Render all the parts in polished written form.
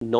9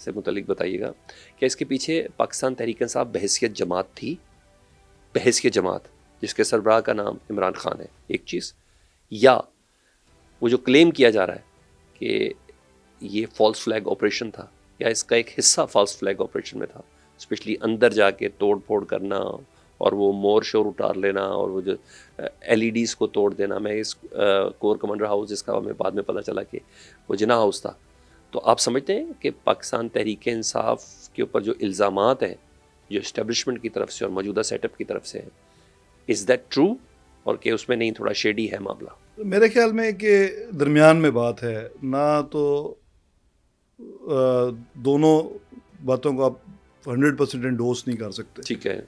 سے متعلق بتائیے گا کہ اس کے پیچھے پاکستان تحریک انصاف بحیثیت جماعت تھی، بحیثیت جماعت جس کے سربراہ کا نام عمران خان ہے، ایک چیز، یا وہ جو کلیم کیا جا رہا ہے کہ یہ فالس فلیگ آپریشن تھا، یا اس کا ایک حصہ فالس فلیگ آپریشن میں تھا، اسپیشلی اندر جا کے توڑ پھوڑ کرنا اور وہ مور شور اتار لینا اور وہ جو ایل ای ڈیز کو توڑ دینا. میں اس کور کمانڈر ہاؤس جس کا ہمیں بعد میں پتہ چلا کہ وہ جناح ہاؤس تھا. تو آپ سمجھتے ہیں کہ پاکستان تحریک انصاف کے اوپر جو الزامات ہیں جو اسٹیبلشمنٹ کی طرف سے اور موجودہ سیٹ اپ کی طرف سے ہیں، از دیٹ ٹرو، اور کہ اس میں نہیں تھوڑا شیڈی ہے معاملہ؟ میرے خیال میں کہ درمیان میں بات ہے، نہ تو دونوں باتوں کو آپ 100% انڈورس نہیں کر سکتے. ٹھیک ہے.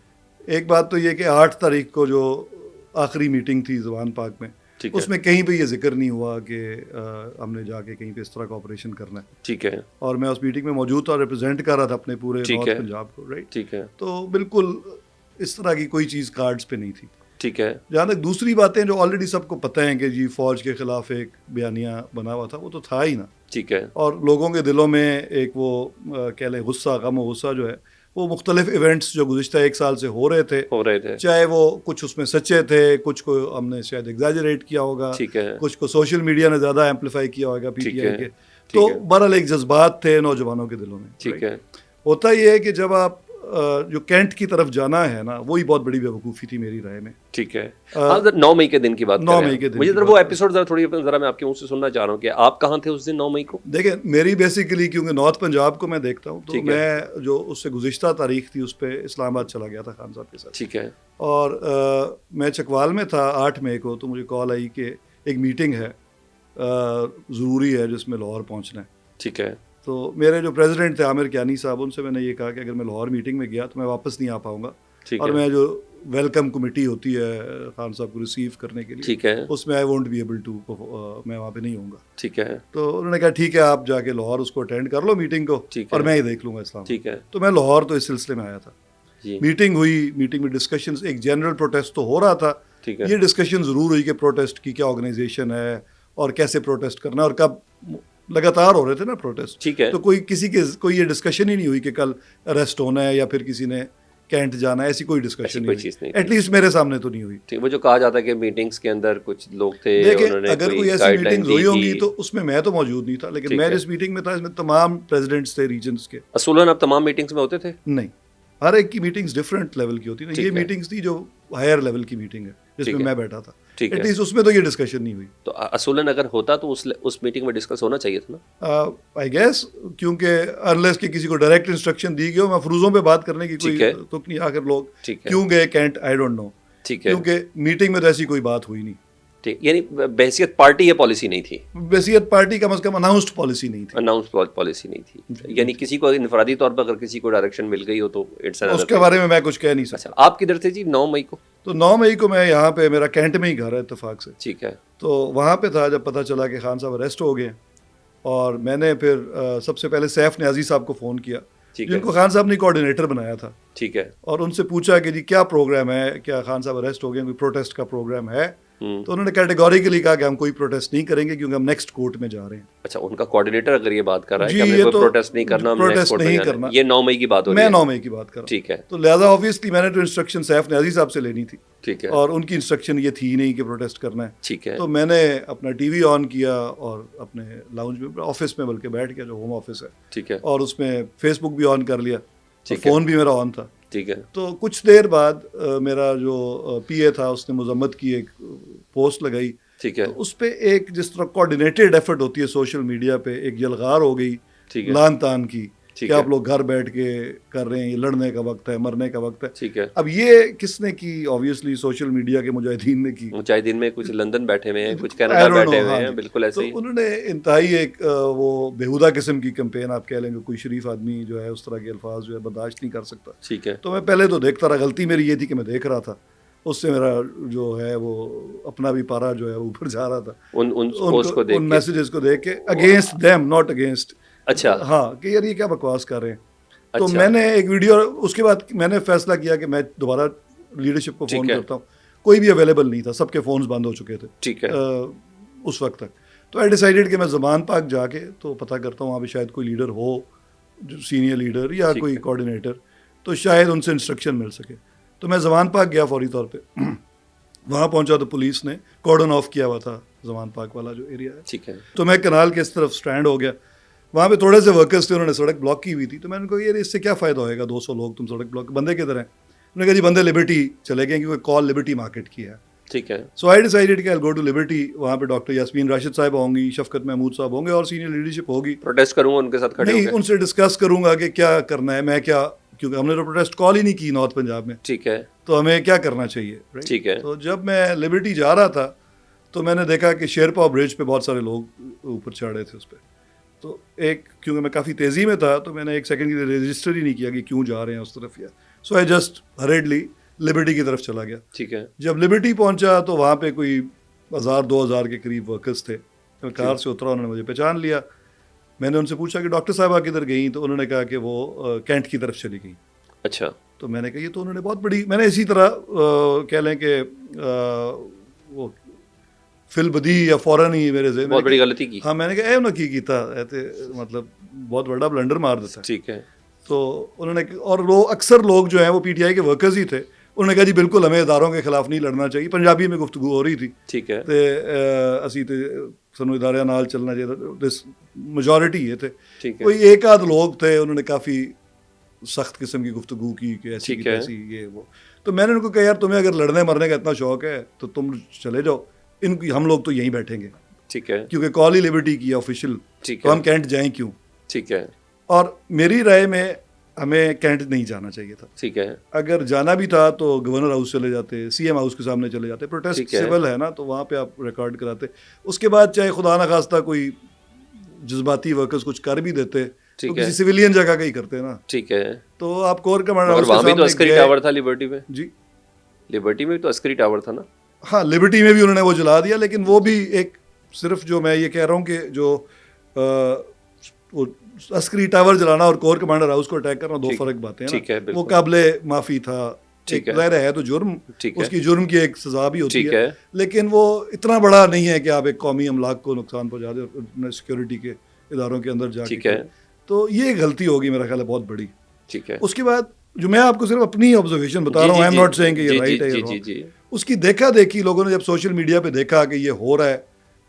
ایک بات تو یہ کہ 8 تاریخ کو جو آخری میٹنگ تھی زبان پاک میں، اس میں کہیں پہ یہ ذکر نہیں ہوا کہ ہم نے جا کے کہیں پہ اس طرح کا آپریشن کرنا ہے. ٹھیک ہے. اور میں اس میٹنگ میں موجود تھا اور ریپرزینٹ کر رہا تھا اپنے پورے نارتھ پنجاب کو، رائٹ. ٹھیک ہے. تو بالکل اس طرح کی کوئی چیز کارڈز پہ نہیں تھی. ٹھیک ہے. جہاں تک دوسری باتیں جو آلریڈی سب کو پتہ ہیں کہ جی فوج کے خلاف ایک بیانیہ بنا ہوا تھا، وہ تو تھا ہی نا. ٹھیک ہے. اور لوگوں کے دلوں میں ایک وہ کہہ لیں غصہ، غم و غصہ جو ہے، وہ مختلف ایونٹس جو گزشتہ 1 سال سے ہو رہے تھے، چاہے وہ کچھ اس میں سچے تھے، کچھ کو ہم نے شاید ایگزیجریٹ کیا ہوگا، کچھ کو سوشل میڈیا نے زیادہ ایمپلیفائی کیا ہوگا پی ٹی آئی کے. تو بہرحال ایک جذبات تھے نوجوانوں کے دلوں میں. ٹھیک ہے. ہوتا یہ ہے کہ جب آپ جو کینٹ کی طرف جانا ہے نا، وہی بہت بڑی بیوقوفی تھی میری رائے میں. ٹھیک ہے. 9 مئی کے دن کی بات 9 مئی کے دن مجھے ذرا وہ ایپیسوڈ ذرا میں آپ کے منہ سے سننا چاہ رہا ہوں کہ آپ کہاں تھے اس دن 9 مئی کو؟ دیکھیں، میری بیسیکلی کیونکہ نارتھ پنجاب کو میں دیکھتا ہوں، تو میں جو اس سے گزشتہ تاریخ تھی اس پہ اسلام آباد چلا گیا تھا خان صاحب کے ساتھ. ٹھیک ہے. اور میں چکوال میں تھا 8 مئی کو، تو مجھے کال آئی کہ ایک میٹنگ ہے ضروری ہے جس میں لاہور پہنچنا ہے. ٹھیک ہے. تو میرے جو پریزیڈنٹ تھے عامر کیانی صاحب، ان سے میں نے یہ کہا کہ اگر میں لاہور میٹنگ میں گیا تو میں واپس نہیں آ پاؤں گا، اور میں جو ویلکم کمیٹی ہوتی ہے خان صاحب کو ریسیو کرنے کے لیے، ٹھیک ہے، اس میں I won't be able to, میں وہاں پہ نہیں ہوں گا. ٹھیک ہے. تو انہوں نے کہا ٹھیک ہے، آپ جا کے لاہور اس کو اٹینڈ کر لو میٹنگ کو، اور میں ہی دیکھ لوں گا اسلام. ٹھیک ہے. تو میں لاہور تو اس سلسلے میں آیا تھا. میٹنگ ہوئی، میٹنگ میں ڈسکشنز، ایک جنرل پروٹیسٹ تو ہو رہا تھا. یہ ڈسکشن ضرور ہوئی کہ پروٹیسٹ کی کیا آرگنائزیشن ہے اور کیسے پروٹیسٹ کرنا، اور کب لگاتار ہو رہے تھے نا پروٹیسٹ. ٹھیک ہے. تو کوئی یہ ڈسکشن ہی نہیں ہوئی کہ کل اریسٹ ہونا ہے یا پھر کسی نے کینٹ جانا ہے، ایسی کوئی ڈسکشن نہیں، ایٹ لیسٹ میرے سامنے تو نہیں ہوئی. وہ جو کہا جاتا ہے کہ میٹنگز کے اندر کچھ لوگ تھے، دیکھیں اگر کوئی ایسی میٹنگز ہوئی ہوں گی تو اس میں میں تو موجود نہیں تھا، لیکن میں جس میٹنگ میں تھا اس میں تمام پریزیڈنٹس تھے ریجنز کے. اصولاً آپ تمام میٹنگز میں ہوتے تھے؟ نہیں، ہر ایک کی میٹنگز ڈفرینٹ لیول کی ہوتی ہیں. یہ میٹنگز تھی جو ہائر لیول کی میٹنگ ہے جس میں میں بیٹھا تھا. ایٹ لیسٹ اس میں تو یہ ڈسکشن نہیں ہوئی. تو اصولاً اگر ہوتا تو اس میٹنگ میں ڈسکس ہونا چاہیے تھا نا، آئی گیس، کیونکہ انلیس کہ کسی کو ڈائریکٹ انسٹرکشن دی گئی ہو. مفروضوں پہ بات کرنے کی کوئی تک نہیں. آخر لوگ کیوں گئے کینٹ، آئی ڈونٹ نو، کیونکہ میٹنگ میں تو ایسی کوئی بات ہوئی نہیں. یعنی بحیثیت پارٹی یہ پالیسی نہیں تھی، بحیثیت پارٹی کم از کم اناؤنسڈ پالیسی نہیں تھی. اناؤنسڈ پالیسی نہیں تھی، یعنی کسی کو انفرادی طور پر اگر کسی کو ڈائریکشن مل گئی ہو تو اس کے بارے میں کچھ کہہ نہیں سکتا. آپ کدھر تھے جی 9 مئی کو؟ تو 9 مئی کو میں یہاں پہ، میرا کینٹ میں ہی گھر ہے اتفاق سے. ٹھیک ہے. تو وہاں پہ تھا جب پتہ چلا کہ خان صاحب اریسٹ ہو گئے، اور میں نے پھر سب سے پہلے سیف نیازی صاحب کو فون کیا جن کو خان صاحب نے کوآرڈینیٹر بنایا تھا. ٹھیک ہے. اور ان سے پوچھا کہ جی کیا پروگرام ہے، کیا خان صاحب اریسٹ ہو گئے، کوئی پروٹیسٹ کا پروگرام ہے؟ تو انہوں نے کیٹیگوریکلی کہا کہ ہم کوئی پروٹیسٹ نہیں کریں گے کیونکہ ہم نیکسٹ کورٹ میں جا رہے ہیں. اچھا، ان کا کوآرڈینیٹر اگر یہ بات کر رہا ہے کہ ہم نے کوئی پروٹیسٹ نہیں کرنا، ہم نیکسٹ کورٹ میں جانا ہے، یہ 9 مئی کی بات ہو رہی ہے. میں 9 مئی کی بات کر رہا ہوں. ٹھیک ہے. تو لہٰذا آبویسلی میں نے تو انسٹرکشن سیف نیازی صاحب سے لینی تھی. ٹھیک ہے. اور ان کی انسٹرکشن یہ تھی نہیں کہ پروٹیسٹ کرنا ہے. ٹھیک ہے. تو میں نے اپنا ٹی وی آن کیا اور اپنے لاؤنج میں، آفس میں بلکہ بیٹھ گیا جو ہوم آفس ہے. ٹھیک ہے. اور اس میں فیس بک بھی آن کر لیا، فون بھی میرا آن تھا. ٹھیک ہے. تو کچھ دیر بعد میرا جو پی اے تھا اس نے مذمت کی ایک پوسٹ لگائی. ٹھیک ہے. اس پہ ایک جس طرح کوآرڈینیٹڈ ایفرٹ ہوتی ہے سوشل میڈیا پہ، ایک یلغار ہو گئی لان تان کی کہ آپ لوگ گھر بیٹھ کے کر رہے ہیں، یہ لڑنے کا وقت ہے، مرنے کا وقت ہے. ٹھیک ہے. اب یہ کس نے کی؟ آبویسلی سوشل میڈیا کے مجاہدین نے کی. مجاہدین میں کچھ لندن بیٹھے ہوئے ہیں، کچھ کینیڈا بیٹھے ہوئے ہیں، بالکل ایسے ہی. تو انہوں نے انتہائی ایک وہ بےہودہ قسم کی کیمپین آپ کہہ لیں گے، کوئی شریف آدمی جو ہے اس طرح کے الفاظ جو ہے برداشت نہیں کر سکتا. ٹھیک ہے. تو میں پہلے تو دیکھتا رہا. غلطی میری یہ تھی کہ میں دیکھ رہا تھا، اس سے میرا جو ہے وہ اپنا بھی پارا جو ہے اوپر جا رہا تھا ان میسیجز کو دیکھ کے، اگینسٹ دیم ناٹ اگینسٹ. اچھا. ہاں، کہ یار یہ کیا بکواس کر رہے ہیں. تو میں نے ایک ویڈیو، اس کے بعد میں نے فیصلہ کیا کہ میں دوبارہ لیڈرشپ کو فون کرتا ہوں. کوئی بھی اویلیبل نہیں تھا، سب کے فونز بند ہو چکے تھے اس وقت تک. تو آئی ڈیسائیڈیڈ کہ میں زمان پاک جا کے تو پتہ کرتا ہوں وہاں پہ شاید کوئی لیڈر ہو, جو سینئر لیڈر یا کوئی کوآرڈینیٹر, تو شاید ان سے انسٹرکشن مل سکے. تو میں زمان پاک گیا فوری طور پہ. وہاں پہنچا تو پولیس نے کارڈن آف کیا ہوا تھا زمان پاک والا جو ایریا ہے. ٹھیک ہے. تو میں کنال کے اس طرف سٹینڈ ہو گیا. وہاں پہ تھوڑے سے ورکرز تھے, انہوں نے سڑک بلاک کی ہوئی تھی. تو میں نے کہا یار اس سے کیا فائدہ ہوئے گا, 200 لوگ تم سڑک بلاک, بندے کدھر ہیں؟ انہوں نے کہا جی بندے لبرٹی چلے گئے کیونکہ کال لبرٹی مارکیٹ کی ہے. ٹھیک ہے. سو آئی ڈیسائیڈیڈ کہ آئی ول گو ٹو لبرٹی. وہاں پہ ڈاکٹر یاسمین راشد صاحب ہوں گی, شفقت محمود صاحب ہوں گے اور سینئر لیڈرشپ ہوگی. پروٹیسٹ کروں گا ان کے ساتھ کھڑے ہو کے, ان سے ڈسکس کروں گا کہ کیا کرنا ہے, میں کیا, کیونکہ ہم نے تو پروٹیسٹ کال ہی نہیں کی نارتھ پنجاب میں. ٹھیک ہے. تو ہمیں کیا کرنا چاہیے. ٹھیک ہے. تو جب میں لبرٹی جا رہا تھا تو میں نے دیکھا کہ شیرپا برج پہ بہت سارے لوگ اوپر چڑھے تھے اس پہ. تو کیونکہ میں کافی تیزی میں تھا تو میں نے ایک سیکنڈ کے لیے رجسٹر ہی نہیں کیا کہ کیوں جا رہے ہیں اس طرف. یا سو آئی جسٹ ہریڈلی لبرٹی کی طرف چلا گیا. ٹھیک ہے. جب لبرٹی پہنچا تو وہاں پہ کوئی 1000-2000 کے قریب ورکرز تھے. میں کار سے اترا, انہوں نے مجھے پہچان لیا. میں نے ان سے پوچھا کہ ڈاکٹر صاحبہ کدھر گئیں, تو انہوں نے کہا کہ وہ کینٹ کی طرف چلی گئیں. اچھا. تو میں نے کہا یہ تو انہوں نے بہت بڑی, میں نے اسی طرح کہہ لیں کہ وہ فل بدی یا فوراً ہی میرے ذہن بہت بڑی غلطی کی. ہاں میں نے کہا اے نہ کی کیتا مطلب بہت بڑا بلنڈر مار دیتا. ٹھیک ہے. تو انہوں نے, اور وہ اکثر لوگ جو ہیں وہ پی ٹی آئی کے ورکرز ہی تھے, انہوں نے کہا جی بالکل ہمیں اداروں کے خلاف نہیں لڑنا چاہیے. پنجابی میں گفتگو ہو رہی تھی. ٹھیک ہے. اسی تے سنو ادارے نال چلنا چاہیے, میجورٹی یہ تھے. ٹھیک ہے. کوئی ایک آدھ لوگ تھے, انہوں نے کافی سخت قسم کی گفتگو کی کہ ایسی کی ایسی یہ وہ. تو میں نے ان کو کہا یار تمہیں اگر لڑنے مرنے کا اتنا شوق ہے تو تم چلے جاؤ, ان کی ہم لوگ تو یہیں بیٹھیں گے. ٹھیک ہے. کیونکہ کال ہی لبرٹی کی آفیشیل, تو ہم کینٹ جائیں کیوں. ٹھیک ہے. اور میری رائے میں ہمیں کینٹ نہیں جانا چاہیے تھا. ٹھیک ہے. اگر جانا بھی تھا تو گورنر ہاؤس چلے جاتے, سی ایم ہاؤس کے سامنے چلے جاتے. پروٹیسٹ سول ہے نا, تو وہاں پہ آپ ریکارڈ کراتے. اس کے بعد چاہے خدا نخواستہ کوئی جذباتی ورکرز کچھ کر بھی دیتے تو کسی سویلین جگہ کا ہی کرتے نا. ٹھیک ہے. تو آپ کور کمانڈر ہاؤس کے سامنے تو عسکری ٹاور تھا لبرٹی میں. جی لبرٹی میں تو عسکری ٹاور تھا نا. ہاں لبرٹی میں بھی انہوں نے وہ جلا دیا, لیکن وہ بھی ایک صرف جو میں یہ کہہ رہا ہوں کہ جو عسکری ٹاور جلانا اور کور کمانڈر ہاؤس کو اٹیک کرنا دو فرق باتیں ہیں. وہ قابل معافی تھا, ظاہر ہے تو جرم, اس کی جرم کی ایک سزا بھی ہوتی ہے, لیکن وہ اتنا بڑا نہیں ہے کہ آپ ایک قومی املاک کو نقصان پہنچا دیں سیکورٹی کے اداروں کے اندر جا کے. تو یہ غلطی ہوگی میرا خیال ہے بہت بڑی. ٹھیک ہے. اس کے بعد جو میں آپ کو صرف اپنی آبزرویشن بتا رہا ہوں, آئی ایم ناٹ سیئنگ کہ یہ رائٹ ہے, اس کی دیکھا دیکھی لوگوں نے جب سوشل میڈیا پہ دیکھا کہ یہ ہو رہا ہے,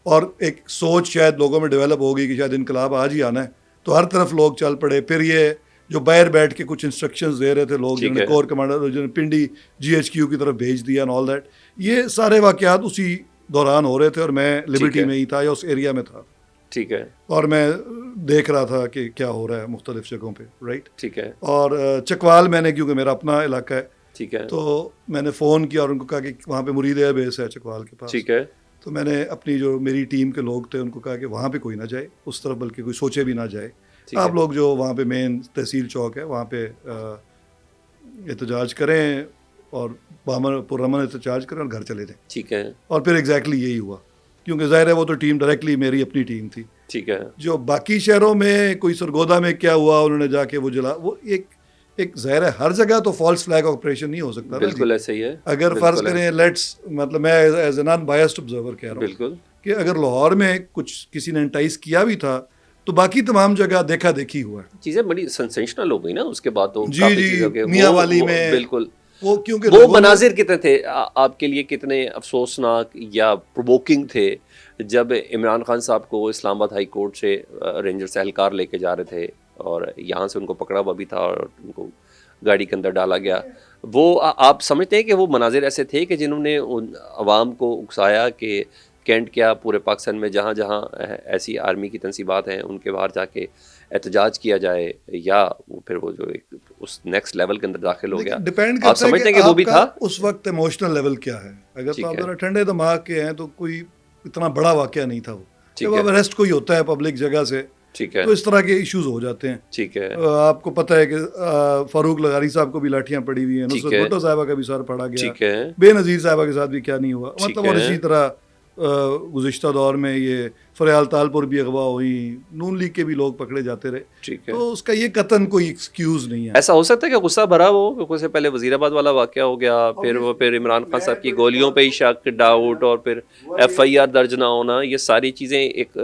اور ایک سوچ شاید لوگوں میں ڈیولپ ہوگی کہ شاید انقلاب آج ہی آنا ہے, تو ہر طرف لوگ چل پڑے. پھر یہ جو باہر بیٹھ کے کچھ انسٹرکشنز دے رہے تھے لوگ, جنہوں نے کور کمانڈر جنہوں نے پنڈی جی ایچ کیو کی طرف بھیج دیا اینڈ آل دیٹ, یہ سارے واقعات اسی دوران ہو رہے تھے, اور میں لبرٹی میں ہی تھا یا اس ایریا میں تھا. ٹھیک ہے. اور میں دیکھ رہا تھا کہ کیا ہو رہا ہے مختلف جگہوں پہ. رائٹ. ٹھیک ہے. اور چکوال میں نے, کیونکہ میرا اپنا علاقہ ہے, ٹھیک ہے, تو میں نے فون کیا اور ان کو کہا کہ وہاں پہ مرید ایئر بیس ہے چکوال کے پاس. ٹھیک ہے. تو میں نے اپنی جو میری ٹیم کے لوگ تھے ان کو کہا کہ وہاں پہ کوئی نہ جائے اس طرف, بلکہ کوئی سوچے بھی نہ جائے. آپ لوگ جو وہاں پہ مین تحصیل چوک ہے وہاں پہ احتجاج کریں اور پرامن احتجاج کریں اور گھر چلے جائیں. ٹھیک ہے. اور پھر ایگزیکٹلی یہی ہوا, کیونکہ ظاہر ہے وہ تو ٹیم ڈائریکٹلی میری اپنی ٹیم تھی. ٹھیک ہے. جو باقی شہروں میں کوئی سرگودا میں کیا ہوا, انہوں نے جا کے وہ جلا, وہ ایک ظاہر ہے ہر جگہ تو فالس فلیگ آپریشن نہیں ہو سکتا. بالکل ایسا ہی ہے. اگر فرض کریں لیٹس, مطلب میں as a naan biased observer کہہ رہا ہوں بالکل کہ اگر لاہور میں کچھ کسی نے انٹائز کیا بھی تھا تو باقی تمام جگہ دیکھا دیکھی ہوا ہے. چیزیں بڑی سنسیشنل ہو گئی نا اس کے بعد. تو جی میاں والی میں بالکل کیونکہ وہ مناظر کتنے تھے آپ کے لیے, کتنے افسوسناک یا پرووکنگ تھے جب عمران خان صاحب کو اسلام آباد ہائی کورٹ سے رینجرز اہلکار لے کے جا رہے تھے, اور یہاں سے ان کو پکڑا ہوا بھی تھا اور ان کو گاڑی کے اندر ڈالا گیا. وہ آپ سمجھتے ہیں کہ وہ مناظر ایسے تھے کہ جنہوں نے ان عوام کو اکسایا کہ کینٹ کیا پورے پاکستان میں جہاں جہاں ایسی آرمی کی تنصیبات ہیں ان کے باہر جا کے احتجاج کیا جائے, یا وہ پھر وہ جو اس نیکسٹ لیول کے اندر داخل ہو گیا؟ آپ سمجھتے ہیں کہ وہ بھی تھا اس وقت ایموشنل لیول کیا ہے؟ اگر تو آپ ذرا ٹھنڈے دماغ کے ہیں تو کوئی اتنا بڑا واقعہ نہیں تھا وہ. جب اب اریسٹ کوئی ہوتا ہے پبلک جگہ سے تو اس طرح کے ایشوز ہو جاتے ہیں. ٹھیک ہے. آپ کو پتہ ہے کہ فاروق لغاری صاحب کو بھی لاٹھیاں پڑی ہوئی ہیں, نصرت بھٹو صاحبہ کا بھی سر پڑا گیا, بے نظیر صاحبہ کے ساتھ بھی کیا نہیں ہوا, مطلب. اور اسی طرح گزشتہ دور میں یہ فریال تالپور بھی اغوا ہوئی، نون لیگ کے بھی لوگ پکڑے جاتے رہے. ٹھیک ہے. تو اس کا یہ قطعاً کوئی ایکسکیوز نہیں ہے. ایسا ہو سکتا ہے کہ غصہ بھرا ہو، کیونکہ اس سے پہلے وزیر آباد والا واقعہ ہو گیا، پھر عمران خان صاحب کی گولیوں پہ ہی شک، ڈاؤٹ، اور پھر FIR درج نہ ہونا، یہ ساری چیزیں ایک